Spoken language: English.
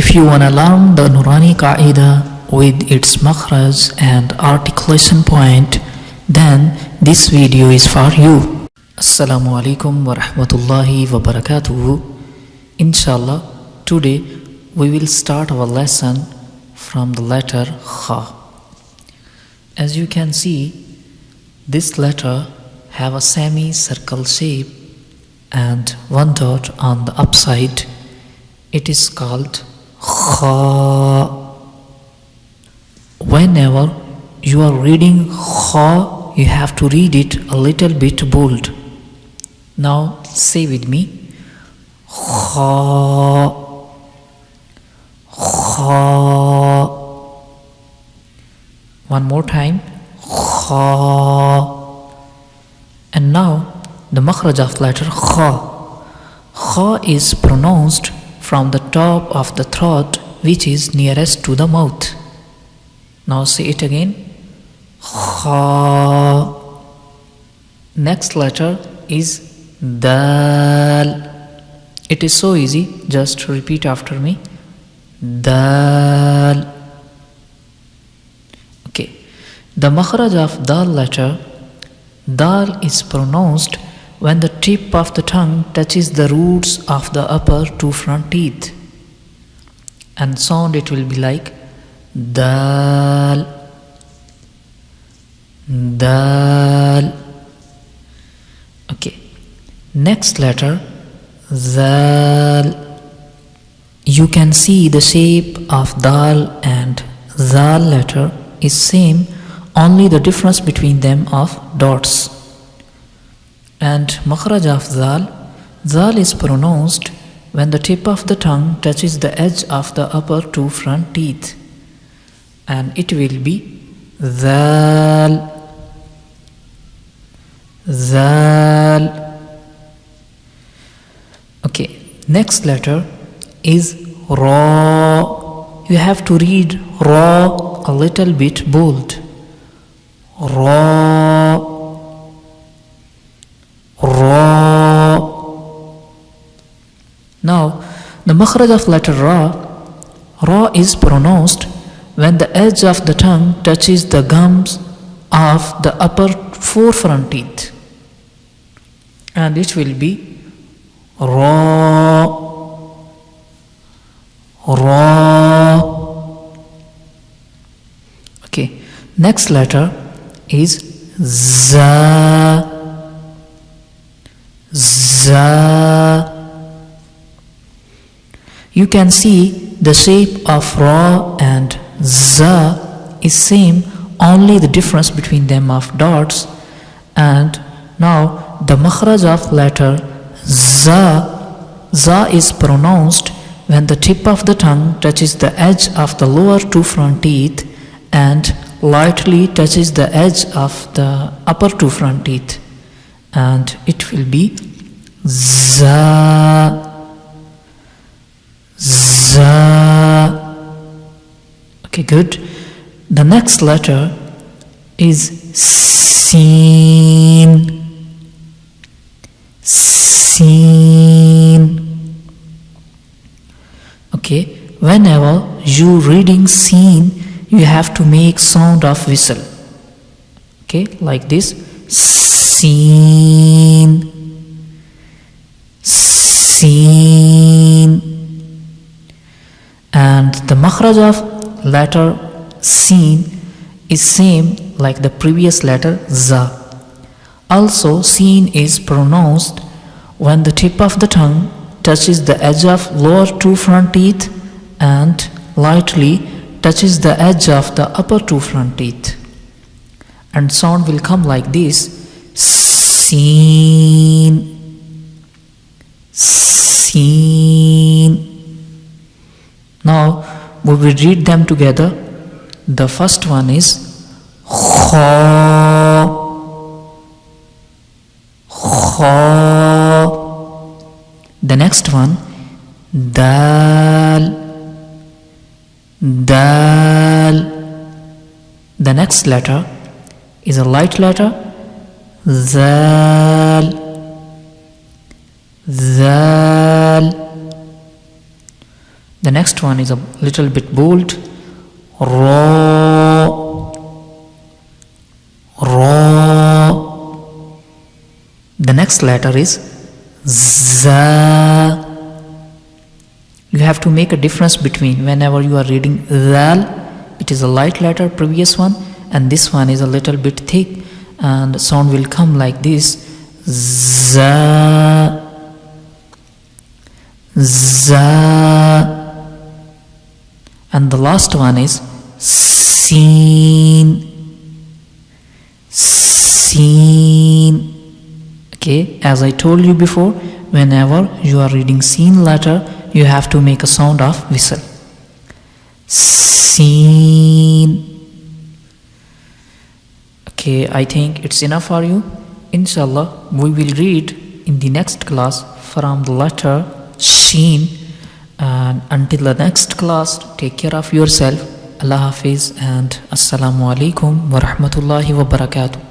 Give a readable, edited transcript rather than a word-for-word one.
If you want to learn the Norani Qaida with its Mkhraj and articulation point, then this video is for you. Assalamu alaikum wa rahmatullahi wa barakatuhu. Inshallah, today we will start our lesson from the letter Kha. As you can see, this letter have a semi-circle shape and one dot on the upside. It is called Kha. Whenever you are reading Kha, you have to read it a little bit bold. Now say with me, Kha, Kha. One more time, Kha. And now the Mkhraj of letter Kha. Kha is pronounced from the top of the throat, which is nearest to the mouth. Now say it again, Kha. Next letter is Dal. It is so easy, just repeat after me, Dal. Okay, the Mkhraj of Dal letter, Dal is pronounced when the tip of the tongue touches the roots of the upper two front teeth, and sound it will be like Dal, Dal. Okay, next letter Zal. You can see the shape of Dal and Zal letter is same, only the difference between them of dots. And Mkhraj of Zal, Zal is pronounced when the tip of the tongue touches the edge of the upper two front teeth, and it will be Zal, Zal. Okay, next letter is Ra. You have to read Ra a little bit bold. Ra, Ra. Now the Mkhraj of letter Ra, Ra is pronounced when the edge of the tongue touches the gums of the upper four front teeth, and it will be Ra, Ra. Okay, next letter is Za, Za. You can see the shape of Ra and Za is same, only the difference between them of dots. And now the Mkhraj of letter Za, Za is pronounced when the tip of the tongue touches the edge of the lower two front teeth and lightly touches the edge of the upper two front teeth, and it will be Za, Za. Okay, good. The next letter is Sin, Sin. Okay, whenever you reading Sin, you have to make sound of whistle. Okay, like this, Sin, Sin. And the Mkhraj of letter Sin is same like the previous letter Za. Also, Sin is pronounced when the tip of the tongue touches the edge of lower two front teeth and lightly touches the edge of the upper two front teeth, and sound will come like this, Sin, Sin. Now we will read them together. The first one is Kha, Kha. The next one, Dal, Dal. The next letter is a light letter, Zal, Zal. The next one is a little bit bold. Ra. Ra. The next letter is za. You have to make a difference between whenever you are reading zal, it is a light letter, previous one, and this one is a little bit thick, and the sound will come like this. Za. Za. And the last one is seen. Seen. Okay, as I told you before, whenever you are reading seen letter, you have to make a sound of whistle. Seen. Okay, I think it's enough for you. Inshallah, we will read in the next class from the letter Sheen. And until the next class, take care of yourself. Allah Hafiz and Assalamu alaikum wa rahmatullahi wa barakatuh.